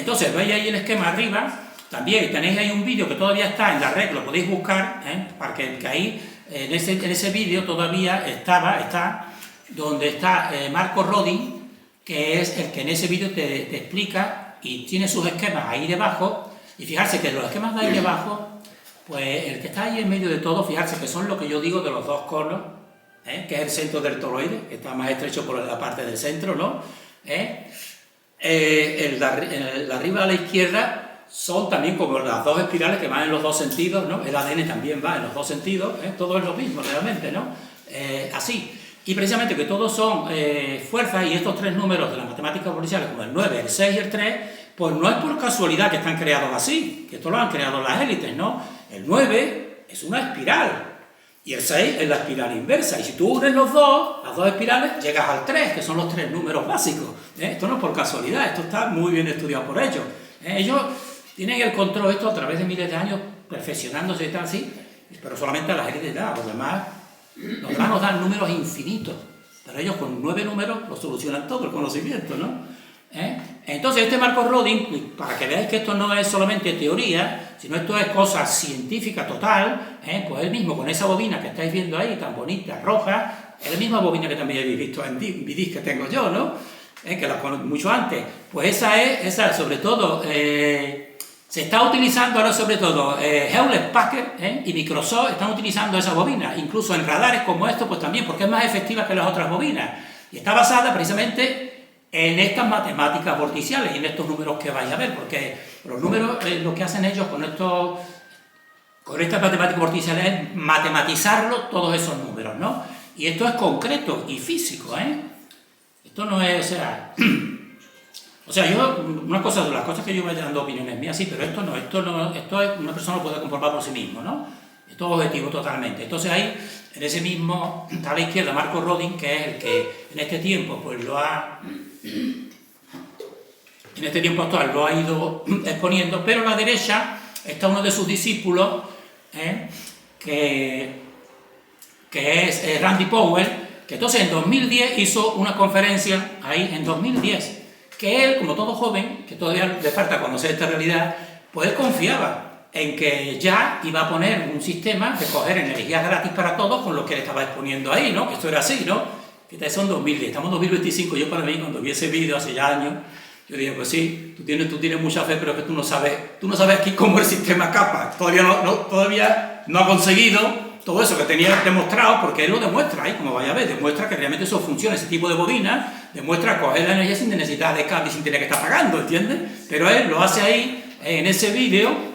Entonces, veis ahí el esquema arriba, también tenéis ahí un vídeo que todavía está en la red, lo podéis buscar, para que ahí, en ese vídeo todavía está donde está Marco Rodin, que es el que en ese vídeo te explica y tiene sus esquemas ahí debajo, y fijarse que los esquemas de ahí debajo, pues el que está ahí en medio de todo, fijarse que son lo que yo digo de los dos conos, que es el centro del toroide, que está más estrecho por la parte del centro, ¿no? El de arriba a la izquierda son también como las dos espirales que van en los dos sentidos, ¿no? El ADN también va en los dos sentidos, todo es lo mismo realmente, ¿no? Así. Y precisamente que todos son fuerzas, y estos tres números de las matemáticas policiales, como el 9, el 6 y el 3, pues no es por casualidad que están creados así, que esto lo han creado las élites, ¿no? El 9 es una espiral, y el 6 es la espiral inversa, y si tú unes las dos espirales, llegas al 3, que son los tres números básicos. Esto no es por casualidad, esto está muy bien estudiado por ellos. Ellos tienen el control esto a través de miles de años, perfeccionándose y tal, sí, pero solamente a las élites da, los demás nos dan números infinitos, pero ellos con 9 números lo solucionan todo el conocimiento, ¿no? Entonces este Marco Rodin, para que veáis que esto no es solamente teoría, sino esto es cosa científica total, pues él mismo con esa bobina que estáis viendo ahí, tan bonita, roja, es la misma bobina que también habéis visto en Vidis que tengo yo, ¿no? Que la conozco mucho antes, pues esa sobre todo, se está utilizando ahora sobre todo, Hewlett-Packard y Microsoft están utilizando esa bobina, incluso en radares como estos, pues también, porque es más efectiva que las otras bobinas, y está basada precisamente en estas matemáticas vorticiales y en estos números que vais a ver, porque los números, lo que hacen ellos con estas matemáticas vorticiales es matematizarlo todos esos números, ¿no? Y esto es concreto y físico, Esto no es, o sea, una cosa de las cosas que yo vaya dando opiniones mías, sí, pero esto es, una persona lo puede comprobar por sí mismo, ¿no? Esto es objetivo totalmente. Entonces ahí, en ese mismo, está a la izquierda Marco Rodin, que es el que en este tiempo, pues en este tiempo actual lo ha ido exponiendo, pero a la derecha está uno de sus discípulos, que es Randy Powell, que entonces en 2010 hizo una conferencia ahí, en 2010, que él, como todo joven, que todavía le falta conocer esta realidad, pues él confiaba en que ya iba a poner un sistema de coger energías gratis para todos con lo que él estaba exponiendo ahí, ¿no? Que esto era así, ¿no? Que eso en 2010, estamos en 2025, yo para mí cuando vi ese vídeo hace ya años, yo dije, pues sí, tú tienes mucha fe, pero que tú no sabes aquí cómo el sistema escapa, todavía no ha conseguido todo eso que tenía demostrado, porque él lo demuestra ahí, como vaya a ver, demuestra que realmente eso funciona, ese tipo de bobina, demuestra coger la energía sin necesidad de cable, sin tener que estar pagando, ¿entiendes? Pero él lo hace ahí, en ese vídeo,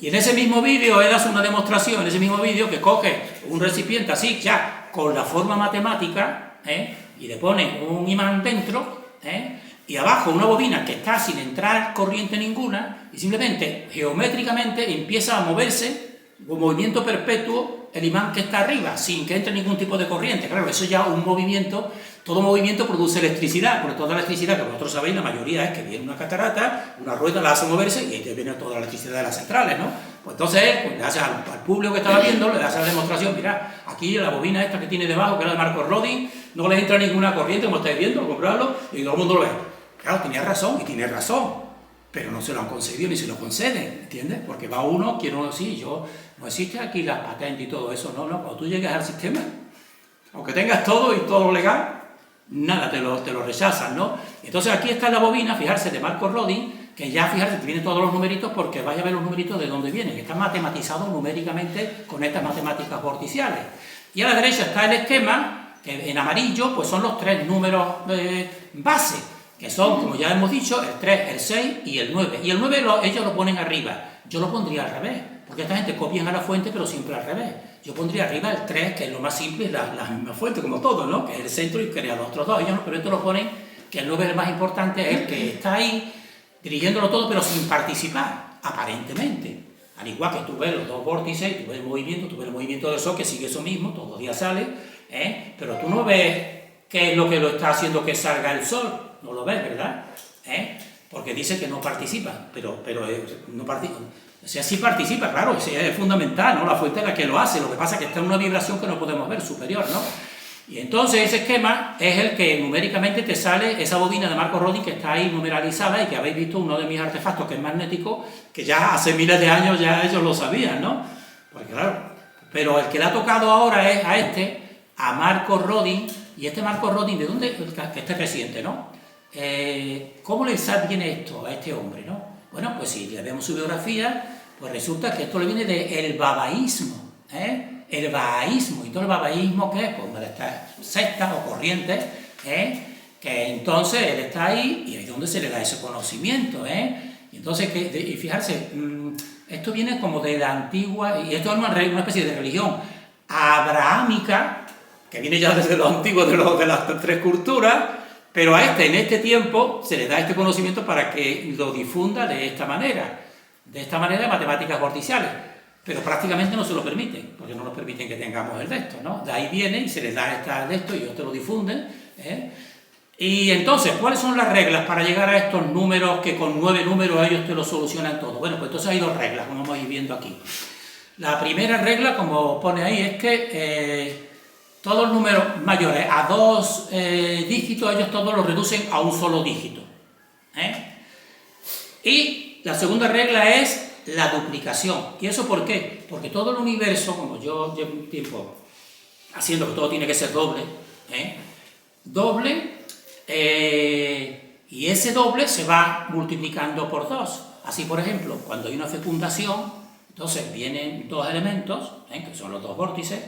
y en ese mismo vídeo él hace una demostración, en ese mismo vídeo que coge un recipiente así, ya con la forma matemática, y le pone un imán dentro, y abajo una bobina que está sin entrar corriente ninguna, y simplemente geométricamente empieza a moverse con movimiento perpetuo el imán que está arriba, sin que entre ningún tipo de corriente. Claro, eso ya un movimiento, todo movimiento produce electricidad, porque toda la electricidad que vosotros sabéis, la mayoría es que viene una catarata, una rueda la hace moverse y ahí te viene toda la electricidad de las centrales, ¿no? Pues entonces él, le hace al público que estaba viendo, le hace la demostración, mirad, aquí la bobina esta que tiene debajo, que era de Marco Rodin, no le entra ninguna corriente, como estáis viendo, comprarlo, y todo el mundo lo ve. Claro, tenía razón, y tiene razón, pero no se lo han concedido ni se lo conceden, ¿entiendes? Porque va uno, quiere uno decir, no existe aquí las patentes y todo eso, no, cuando tú llegas al sistema, aunque tengas todo y todo lo legal, nada, te lo rechazan, ¿no? Entonces aquí está la bobina, fijarse, de Marco Rodin, que ya, fijarse, te vienen todos los numeritos, porque vais a ver los numeritos de dónde vienen, que están matematizados numéricamente con estas matemáticas vorticiales. Y a la derecha está el esquema, que en amarillo, pues son los tres números base, que son, como ya hemos dicho, el 3, el 6 y el 9. Y el 9 ellos lo ponen arriba. Yo lo pondría al revés, porque esta gente copian a la fuente, pero siempre al revés. Yo pondría arriba el 3, que es lo más simple, la misma fuente, como todo, ¿no? Que es el centro y crea los otros dos. Ellos no, pero esto lo ponen, que el 9 es el más importante, es el que está ahí, dirigiéndolo todo, pero sin participar, aparentemente. Al igual que tú ves los dos vórtices, tú ves el movimiento del Sol, que sigue eso mismo, todos los días sale, pero tú no ves qué es lo que lo está haciendo que salga el Sol. No lo ves, ¿verdad? Porque dice que no participa, pero no participa. O sea, sí participa, claro, es fundamental, ¿no? La fuente es la que lo hace, lo que pasa es que está en una vibración que no podemos ver, superior, ¿no? Y entonces ese esquema es el que numéricamente te sale esa bobina de Marco-Rodin que está ahí numeralizada y que habéis visto uno de mis artefactos que es magnético, que ya hace miles de años ya ellos lo sabían, ¿no? Porque claro, pero el que le ha tocado ahora es a Marco-Rodin, y este Marco-Rodin, ¿de dónde? Este reciente, ¿no? ¿Cómo le viene esto a este hombre, no? Bueno, pues si le vemos su biografía, pues resulta que esto le viene del babaísmo, el bahaísmo. ¿Y todo el babaísmo qué es? Pues una de estas sectas o corrientes, que entonces él está ahí y ahí es donde se le da ese conocimiento, y entonces, y fijarse, esto viene como de la antigua, y esto es una especie de religión abrahámica, que viene ya desde los antiguos de las tres culturas, pero en este tiempo se le da este conocimiento para que lo difunda de esta manera matemáticas vorticiales. Pero prácticamente no se lo permiten, porque no nos permiten que tengamos el de esto, ¿no? De ahí viene y se les da esta de esto y ellos te lo difunden, Y entonces, ¿cuáles son las reglas para llegar a estos números que con 9 números ellos te lo solucionan todo? Bueno, pues entonces hay 2 reglas, como vamos a ir viendo aquí. La primera regla, como pone ahí, es que todos los números mayores a 2 dígitos, ellos todos los reducen a un solo dígito, Y la segunda regla es la duplicación. ¿Y eso por qué? Porque todo el universo, como yo llevo un tiempo haciendo que todo tiene que ser doble, y ese doble se va multiplicando por 2. Así, por ejemplo, cuando hay una fecundación, entonces vienen 2 elementos, que son los 2 vórtices,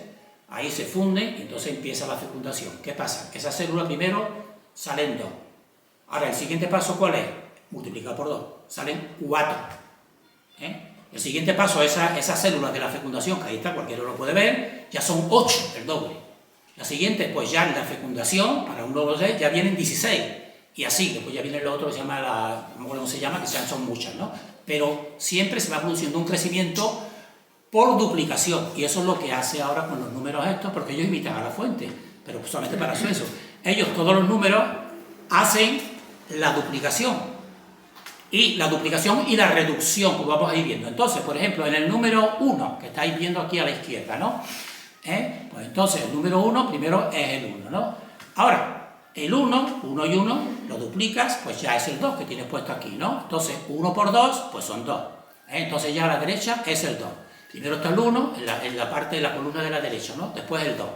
ahí se funden y entonces empieza la fecundación. ¿Qué pasa? Esa célula primero salen 2. Ahora, el siguiente paso, ¿cuál es? Multiplicado por 2. Salen 4. El siguiente paso, esas células de la fecundación, que ahí está, cualquiera lo puede ver, ya son 8, el doble. La siguiente, pues ya en la fecundación, para un nuevo ser, ya vienen 16. Y así, después ya viene el otro que se llama, ¿cómo se llama? Que ya son muchas, ¿no? Pero siempre se va produciendo un crecimiento por duplicación. Y eso es lo que hace ahora con los números estos, porque ellos imitan a la fuente. Pero solamente para eso. Ellos, todos los números, hacen la duplicación. Y la duplicación y la reducción, como vamos a ir viendo. Entonces, por ejemplo, en el número 1, que estáis viendo aquí a la izquierda, ¿no? Pues entonces el número 1 primero es el 1, ¿no? Ahora, el 1 y 1, lo duplicas, pues ya es el 2 que tienes puesto aquí, ¿no? Entonces, 1 por 2, pues son 2. Entonces ya a la derecha es el 2. Primero está el 1, en la parte de la columna de la derecha, ¿no? Después el 2.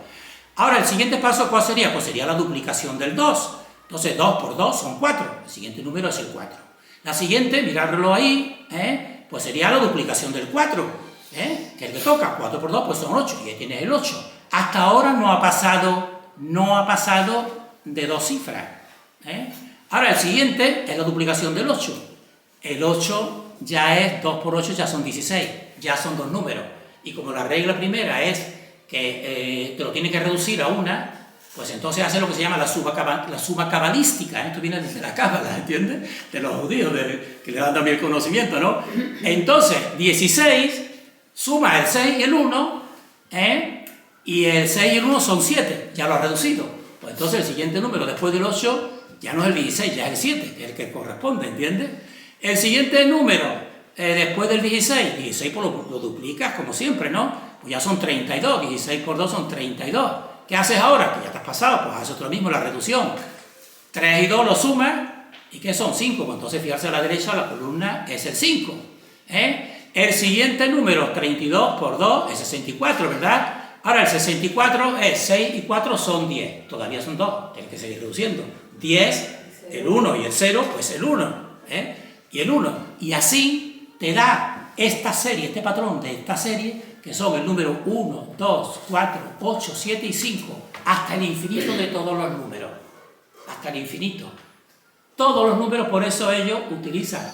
Ahora, el siguiente paso, ¿cuál sería? Pues sería la duplicación del 2. Entonces, 2 por 2 son 4. El siguiente número es el 4. La siguiente, miradlo ahí, pues sería la duplicación del 4, que es el que toca. 4 por 2 pues son 8, y ahí tienes el 8. Hasta ahora no ha pasado de 2 cifras. Ahora el siguiente es la duplicación del 8. El 8 ya es 2 por 8, ya son 16, ya son 2 números. Y como la regla primera es que te lo tiene que reducir a una, pues entonces hace lo que se llama la suma cabalística. Esto viene desde la cábala, ¿entiendes? De los judíos, que le dan también el conocimiento, ¿no? Entonces, 16 suma el 6 y el 1, y el 6 y el 1 son 7, ya lo ha reducido. Pues entonces el siguiente número después del 8 ya no es el 16, ya es el 7, que es el que corresponde, ¿entiendes? El siguiente número después del 16 pues lo duplicas como siempre, ¿no? Pues ya son 32, 16 por 2 son 32. ¿Qué haces ahora? Que ya te has pasado, pues haces lo mismo, la reducción. 3 y 2 lo sumas, ¿y qué son? 5. Pues entonces, fijarse a la derecha, la columna es el 5. El siguiente número, 32 por 2, es 64, ¿verdad? Ahora el 64 es 6 y 4 son 10. Todavía son 2, tienes que seguir reduciendo. 10, el 1 y el 0, pues el 1. Y el 1. Y así te da esta serie, este patrón de esta serie, que son el número 1, 2, 4, 8, 7 y 5, hasta el infinito de todos los números. Hasta el infinito. Todos los números, por eso ellos utilizan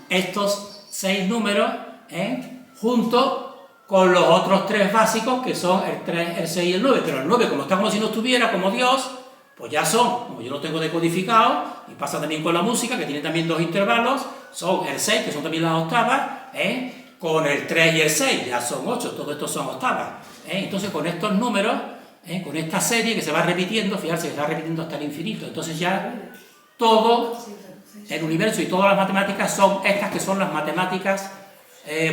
estos 6 números, junto con los otros 3 básicos, que son el 3, el 6 y el 9. Pero el 9, como está como si no estuviera, como Dios, pues ya son, como yo lo tengo decodificado, y pasa también con la música, que tiene también 2 intervalos, son el 6, que son también las octavas, con el 3 y el 6, ya son 8, todo esto son octavas. Entonces con estos números, con esta serie que se va repitiendo, fijarse que se va repitiendo hasta el infinito, entonces ya todo el universo y todas las matemáticas son estas que son las matemáticas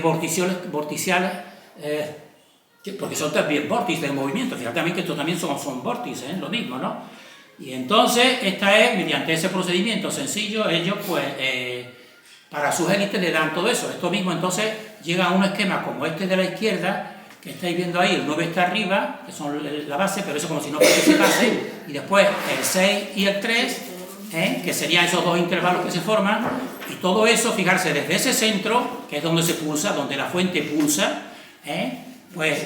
vorticiales, porque son también vórtices de movimiento. Fíjate también que estos también son vórtices, lo mismo, ¿no? Y entonces, esta es, mediante ese procedimiento sencillo, ellos, pues, para sus élites le dan todo eso. Esto mismo, entonces, llega a un esquema como este de la izquierda, que estáis viendo ahí, el 9 está arriba, que son la base, pero eso como si no participase, y después el 6 y el 3, que serían esos dos intervalos que se forman, y todo eso, fijarse, desde ese centro, que es donde se pulsa, donde la fuente pulsa, pues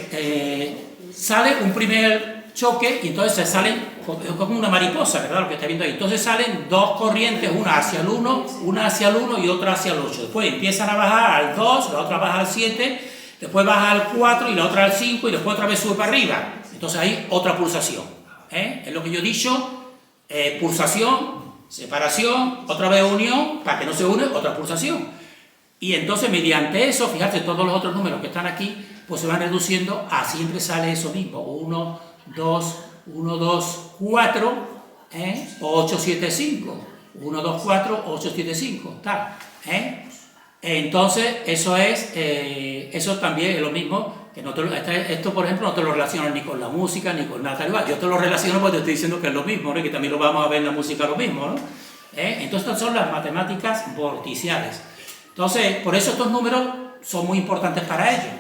sale un primer choque y entonces se salen como una mariposa, ¿verdad? Lo que está viendo ahí. Entonces salen dos corrientes, una hacia el 1, y otra hacia el 8. Después empiezan a bajar al 2, la otra baja al 7, después baja al 4 y la otra al 5 y después otra vez sube para arriba. Entonces hay otra pulsación. Es lo que yo he dicho, pulsación, separación, otra vez unión, para que no se une, otra pulsación. Y entonces mediante eso, fíjate, todos los otros números que están aquí, pues se van reduciendo a siempre sale eso mismo, 1, 2, 1, 2, 4, 8, 7, 5, 1, 2, 4, 8, 7, 5, tal, Entonces, eso también es lo mismo, que esto por ejemplo no te lo relaciono ni con la música, ni con nada tal igual. Yo te lo relaciono porque te estoy diciendo que es lo mismo, ¿no? Y que también lo vamos a ver en la música lo mismo, ¿no? Entonces, estas son las matemáticas vorticiales. Entonces, por eso estos números son muy importantes para ellos,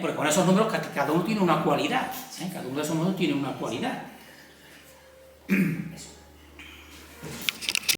porque con esos números cada uno tiene una cualidad, cada uno de esos números tiene una cualidad.